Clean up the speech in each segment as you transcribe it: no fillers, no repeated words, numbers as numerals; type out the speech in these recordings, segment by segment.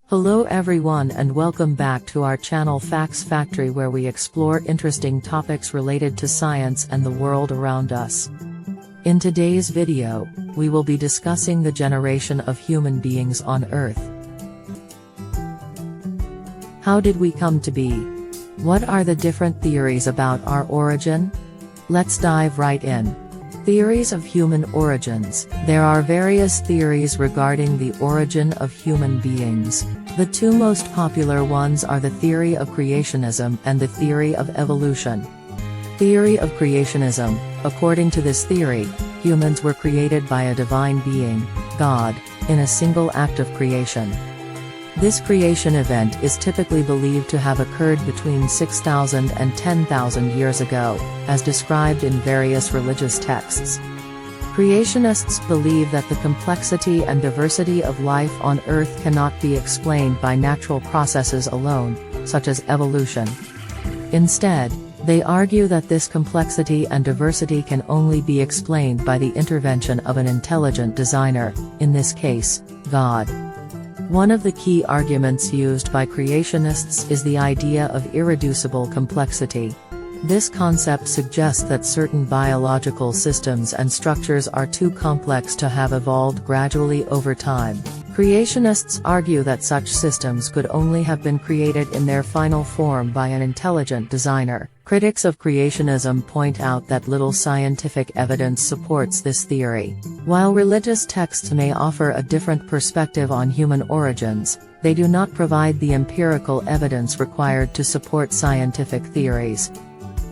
Hello everyone and welcome back to our channel Facts Factory, where we explore interesting topics related to science and the world around us. In today's video, we will be discussing the generation of human beings on Earth. How did we come to be? What are the different theories about our origin? Let's dive right in. Theories of human origins. There are various theories regarding the origin of human beings. The two most popular ones are the theory of creationism and the theory of evolution. Theory of creationism. According to this theory, humans were created by a divine being, God, in a single act of creation. This creation event is typically believed to have occurred between 6,000 and 10,000 years ago, as described in various religious texts. Creationists believe that the complexity and diversity of life on Earth cannot be explained by natural processes alone, such as evolution. Instead, they argue that this complexity and diversity can only be explained by the intervention of an intelligent designer, in this case, God. One of the key arguments used by creationists is the idea of irreducible complexity. This concept suggests that certain biological systems and structures are too complex to have evolved gradually over time. Creationists argue that such systems could only have been created in their final form by an intelligent designer. Critics of creationism point out that little scientific evidence supports this theory. While religious texts may offer a different perspective on human origins, they do not provide the empirical evidence required to support scientific theories.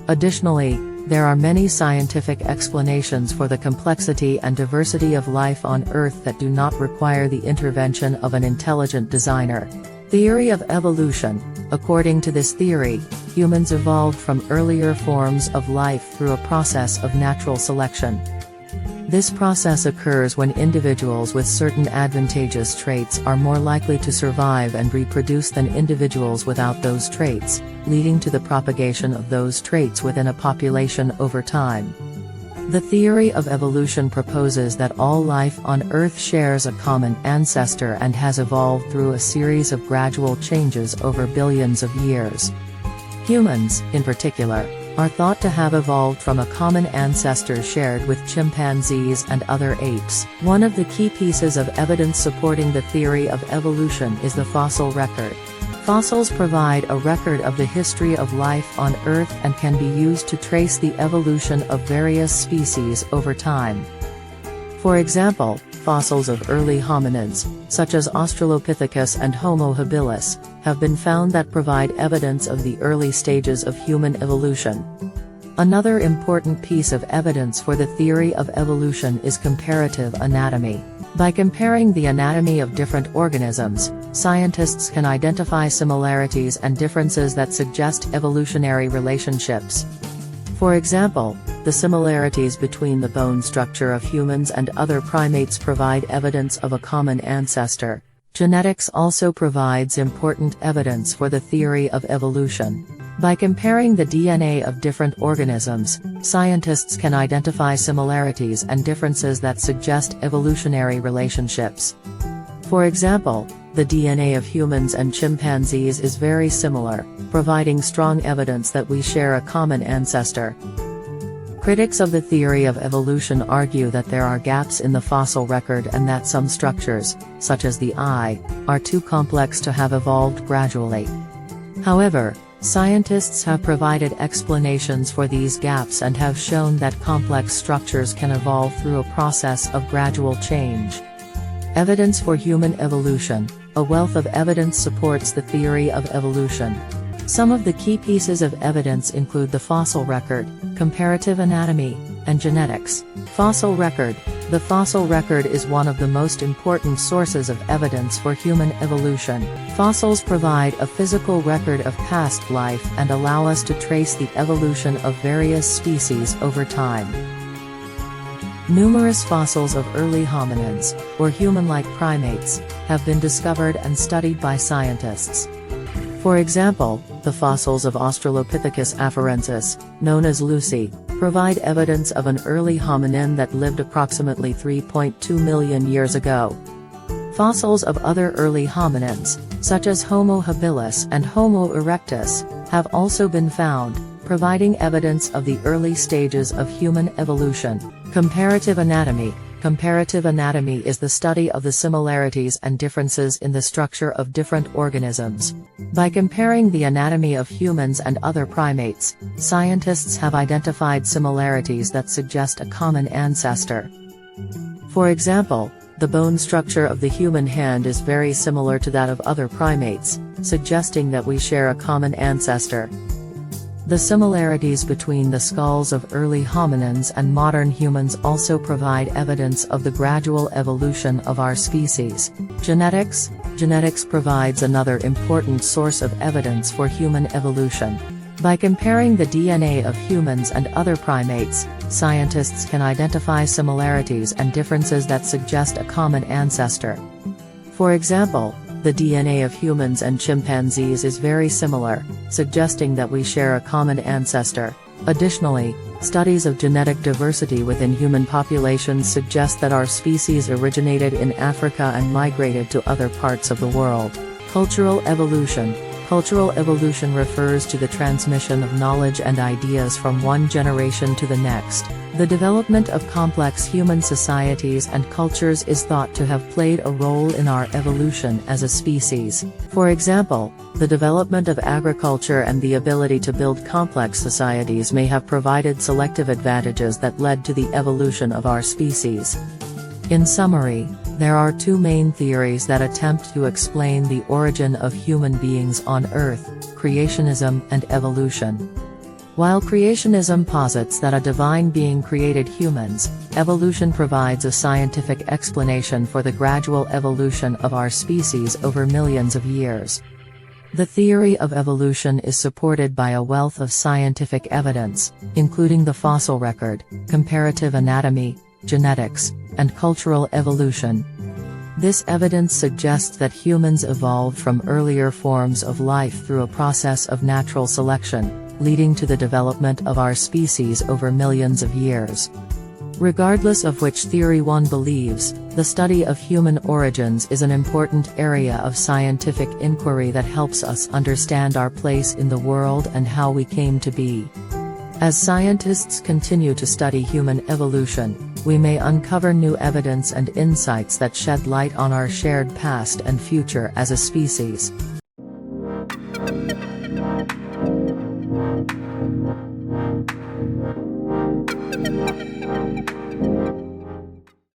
Additionally, there are many scientific explanations for the complexity and diversity of life on Earth that do not require the intervention of an intelligent designer. Theory of evolution. According to this theory, humans evolved from earlier forms of life through a process of natural selection. This process occurs when individuals with certain advantageous traits are more likely to survive and reproduce than individuals without those traits, leading to the propagation of those traits within a population over time. The theory of evolution proposes that all life on Earth shares a common ancestor and has evolved through a series of gradual changes over billions of years. Humans, in particular, are thought to have evolved from a common ancestor shared with chimpanzees and other apes. One of the key pieces of evidence supporting the theory of evolution is the fossil record. Fossils provide a record of the history of life on Earth and can be used to trace the evolution of various species over time. For example, fossils of early hominids, such as Australopithecus and Homo habilis, have been found that provide evidence of the early stages of human evolution. Another important piece of evidence for the theory of evolution is comparative anatomy. By comparing the anatomy of different organisms, scientists can identify similarities and differences that suggest evolutionary relationships. For example, the similarities between the bone structure of humans and other primates provide evidence of a common ancestor. Genetics also provides important evidence for the theory of evolution. By comparing the DNA of different organisms, scientists can identify similarities and differences that suggest evolutionary relationships. For example, the DNA of humans and chimpanzees is very similar, providing strong evidence that we share a common ancestor. Critics of the theory of evolution argue that there are gaps in the fossil record and that some structures, such as the eye, are too complex to have evolved gradually. However, scientists have provided explanations for these gaps and have shown that complex structures can evolve through a process of gradual change. Evidence for human evolution. A wealth of evidence supports the theory of evolution. Some of the key pieces of evidence include the fossil record, comparative anatomy, and genetics. Fossil record. The fossil record is one of the most important sources of evidence for human evolution. Fossils provide a physical record of past life and allow us to trace the evolution of various species over time. Numerous fossils of early hominids, or human-like primates, have been discovered and studied by scientists. For example, the fossils of Australopithecus afarensis, known as Lucy, provide evidence of an early hominin that lived approximately 3.2 million years ago. Fossils of other early hominins, such as Homo habilis and Homo erectus, have also been found, providing evidence of the early stages of human evolution. Comparative anatomy. Comparative anatomy is the study of the similarities and differences in the structure of different organisms. By comparing the anatomy of humans and other primates, scientists have identified similarities that suggest a common ancestor. For example, the bone structure of the human hand is very similar to that of other primates, suggesting that we share a common ancestor. The similarities between the skulls of early hominins and modern humans also provide evidence of the gradual evolution of our species. Genetics. Genetics provides another important source of evidence for human evolution. By comparing the DNA of humans and other primates, scientists can identify similarities and differences that suggest a common ancestor. For example, the DNA of humans and chimpanzees is very similar, suggesting that we share a common ancestor. Additionally, studies of genetic diversity within human populations suggest that our species originated in Africa and migrated to other parts of the world. Cultural evolution. Cultural evolution refers to the transmission of knowledge and ideas from one generation to the next. The development of complex human societies and cultures is thought to have played a role in our evolution as a species. For example, the development of agriculture and the ability to build complex societies may have provided selective advantages that led to the evolution of our species. In summary, there are two main theories that attempt to explain the origin of human beings on Earth: creationism and evolution. While creationism posits that a divine being created humans, evolution provides a scientific explanation for the gradual evolution of our species over millions of years. The theory of evolution is supported by a wealth of scientific evidence, including the fossil record, comparative anatomy, genetics, and cultural evolution. This evidence suggests that humans evolved from earlier forms of life through a process of natural selection, leading to the development of our species over millions of years. Regardless of which theory one believes, the study of human origins is an important area of scientific inquiry that helps us understand our place in the world and how we came to be. As scientists continue to study human evolution, we may uncover new evidence and insights that shed light on our shared past and future as a species.